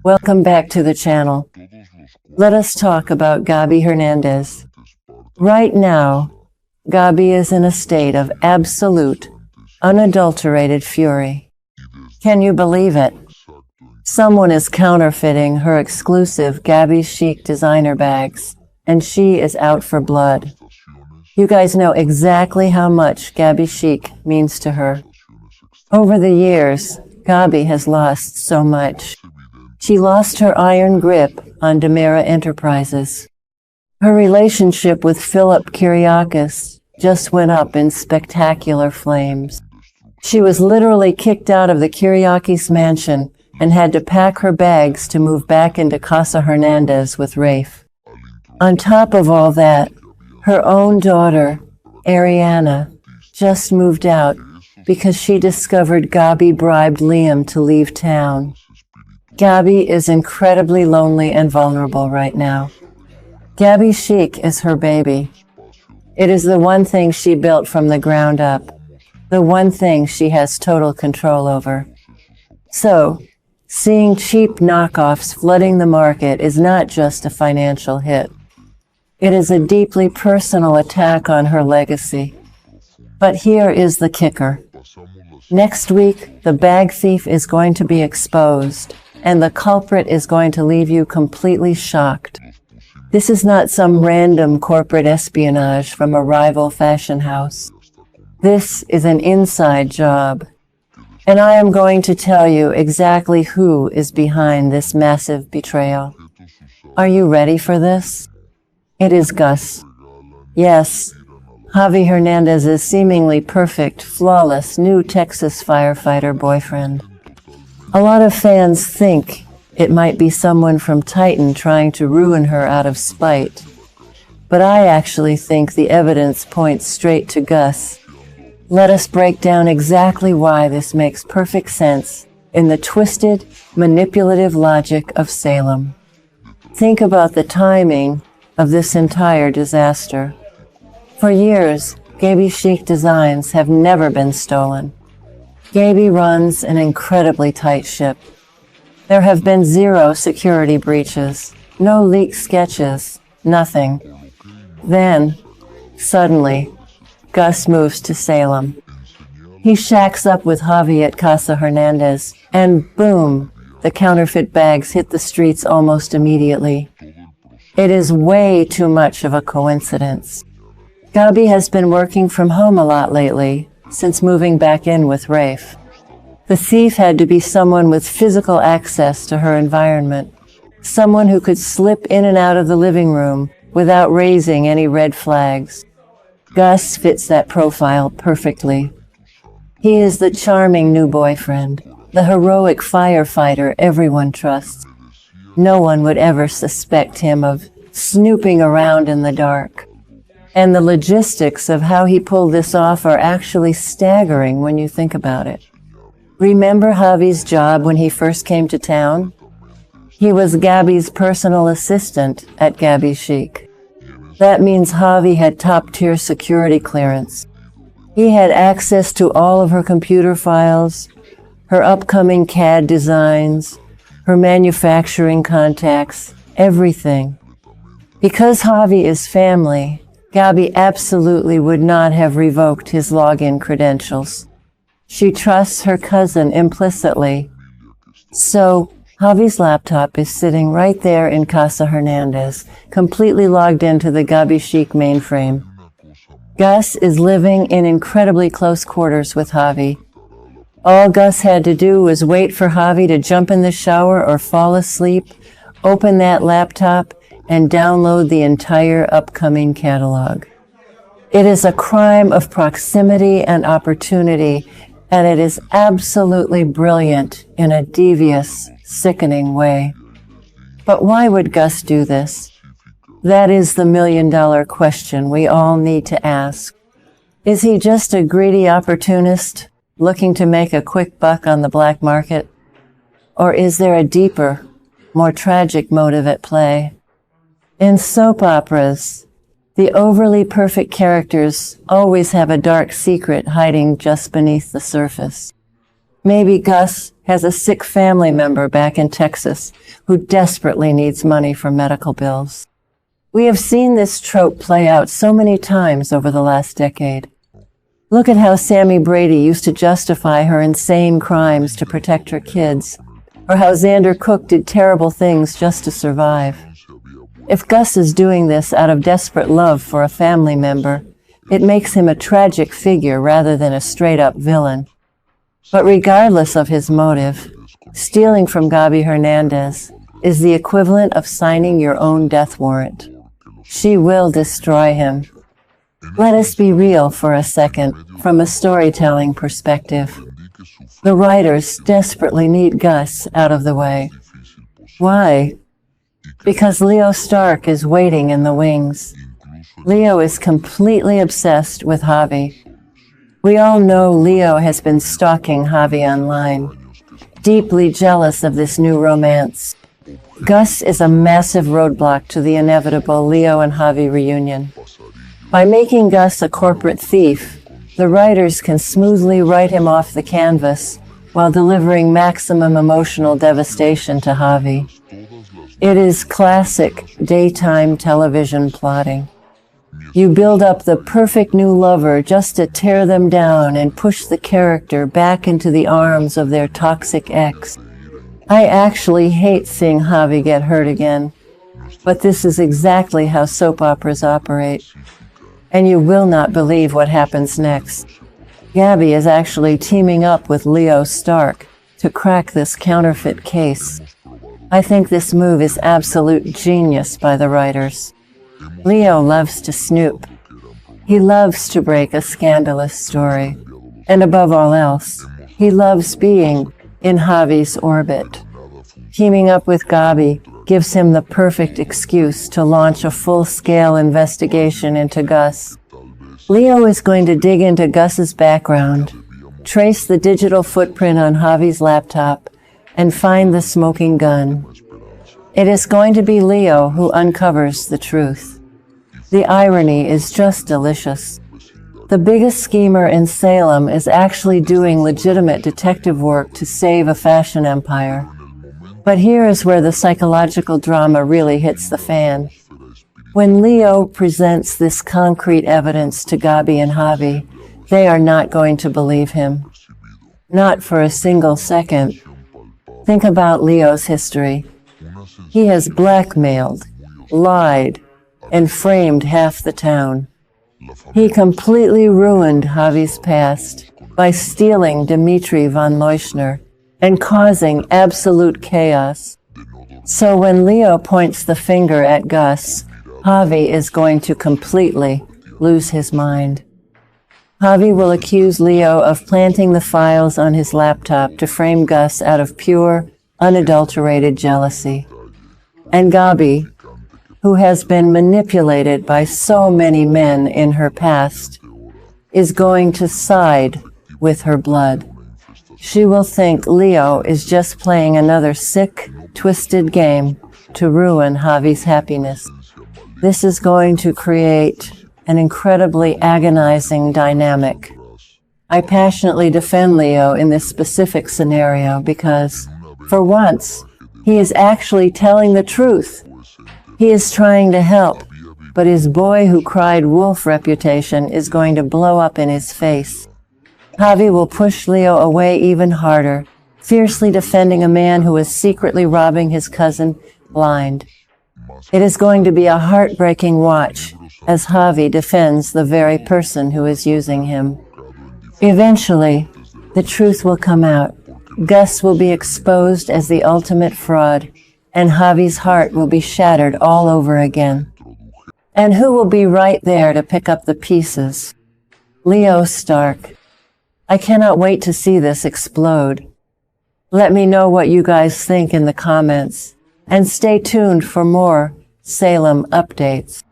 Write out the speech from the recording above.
Welcome back to the channel. Let us talk about Gabi Hernandez. Right now, Gabi is in a state of absolute, unadulterated fury. Can you believe it? Someone is counterfeiting her exclusive Gabi Chic designer bags, and she is out for blood. You guys know exactly how much Gabi Chic means to her. Over the years, Gabi has lost so much. She lost her iron grip on Demira Enterprises. Her relationship with Philip Kyriakis just went up in spectacular flames. She was literally kicked out of the Kyriakis mansion and had to pack her bags to move back into Casa Hernandez with Rafe. On top of all that, her own daughter, Ariana, just moved out because she discovered Gabi bribed Liam to leave town. Gabi is incredibly lonely and vulnerable right now. Gabi Chic is her baby. It is the one thing she built from the ground up, the one thing she has total control over. So, seeing cheap knockoffs flooding the market is not just a financial hit. It is a deeply personal attack on her legacy. But here is the kicker. Next week, the bag thief is going to be exposed, and the culprit is going to leave you completely shocked. This is not some random corporate espionage from a rival fashion house. This is an inside job. And I am going to tell you exactly who is behind this massive betrayal. Are you ready for this? It is Gus. Yes, Javi Hernandez's seemingly perfect, flawless new Texas firefighter boyfriend. A lot of fans think it might be someone from Titan trying to ruin her out of spite. But I actually think the evidence points straight to Gus. Let us break down exactly why this makes perfect sense in the twisted, manipulative logic of Salem. Think about the timing of this entire disaster. For years, Gabi Chic designs have never been stolen. Gabi runs an incredibly tight ship. There have been 0 security breaches, no leaked sketches, nothing. Then, suddenly, Gus moves to Salem. He shacks up with Javi at Casa Hernandez, and boom, the counterfeit bags hit the streets almost immediately. It is way too much of a coincidence. Gabi has been working from home a lot lately, since moving back in with Rafe. The thief had to be someone with physical access to her environment, someone who could slip in and out of the living room without raising any red flags. Gus fits that profile perfectly. He is the charming new boyfriend, the heroic firefighter everyone trusts. No one would ever suspect him of snooping around in the dark. And the logistics of how he pulled this off are actually staggering when you think about it. Remember Javi's job when he first came to town? He was Gabi's personal assistant at Gabi Chic. That means Javi had top-tier security clearance. He had access to all of her computer files, her upcoming CAD designs, her manufacturing contacts, everything. Because Javi is family, Gabi absolutely would not have revoked his login credentials. She trusts her cousin implicitly. So, Javi's laptop is sitting right there in Casa Hernandez, completely logged into the Gabi Chic mainframe. Gus is living in incredibly close quarters with Javi. All Gus had to do was wait for Javi to jump in the shower or fall asleep, open that laptop, and download the entire upcoming catalog. It is a crime of proximity and opportunity, and it is absolutely brilliant in a devious, sickening way. But why would Gus do this? That is the million-dollar question we all need to ask. Is he just a greedy opportunist looking to make a quick buck on the black market? Or is there a deeper, more tragic motive at play? In soap operas, the overly perfect characters always have a dark secret hiding just beneath the surface. Maybe Gus has a sick family member back in Texas who desperately needs money for medical bills. We have seen this trope play out so many times over the last decade. Look at how Sammy Brady used to justify her insane crimes to protect her kids, or how Xander Cook did terrible things just to survive. If Gus is doing this out of desperate love for a family member, it makes him a tragic figure rather than a straight-up villain. But regardless of his motive, stealing from Gabi Hernandez is the equivalent of signing your own death warrant. She will destroy him. Let us be real for a second, from a storytelling perspective. The writers desperately need Gus out of the way. Why? Because Leo Stark is waiting in the wings. Leo is completely obsessed with Javi. We all know Leo has been stalking Javi online, deeply jealous of this new romance. Gus is a massive roadblock to the inevitable Leo and Javi reunion. By making Gus a corporate thief, the writers can smoothly write him off the canvas while delivering maximum emotional devastation to Javi. It is classic daytime television plotting. You build up the perfect new lover just to tear them down and push the character back into the arms of their toxic ex. I actually hate seeing Javi get hurt again, but this is exactly how soap operas operate. And you will not believe what happens next. Gabi is actually teaming up with Leo Stark to crack this counterfeit case. I think this move is absolute genius by the writers. Leo loves to snoop. He loves to break a scandalous story. And above all else, he loves being in Javi's orbit. Teaming up with Gabi gives him the perfect excuse to launch a full-scale investigation into Gus. Leo is going to dig into Gus's background, trace the digital footprint on Javi's laptop, and find the smoking gun. It is going to be Leo who uncovers the truth. The irony is just delicious. The biggest schemer in Salem is actually doing legitimate detective work to save a fashion empire. But here is where the psychological drama really hits the fan. When Leo presents this concrete evidence to Gabi and Javi, they are not going to believe him. Not for a single second. Think about Leo's history. He has blackmailed, lied, and framed half the town. He completely ruined Javi's past by stealing Dmitri von Leuschner and causing absolute chaos. So when Leo points the finger at Gus, Javi is going to completely lose his mind. Javi will accuse Leo of planting the files on his laptop to frame Gus out of pure, unadulterated jealousy. And Gabi, who has been manipulated by so many men in her past, is going to side with her blood. She will think Leo is just playing another sick, twisted game to ruin Javi's happiness. This is going to create an incredibly agonizing dynamic. I passionately defend Leo in this specific scenario because, for once, he is actually telling the truth. He is trying to help, but his boy who cried wolf reputation is going to blow up in his face. Javi will push Leo away even harder, fiercely defending a man who is secretly robbing his cousin blind. It is going to be a heartbreaking watch as Javi defends the very person who is using him. Eventually, the truth will come out. Gus will be exposed as the ultimate fraud, and Javi's heart will be shattered all over again. And who will be right there to pick up the pieces? Leo Stark. I cannot wait to see this explode. Let me know what you guys think in the comments, and stay tuned for more Salem updates.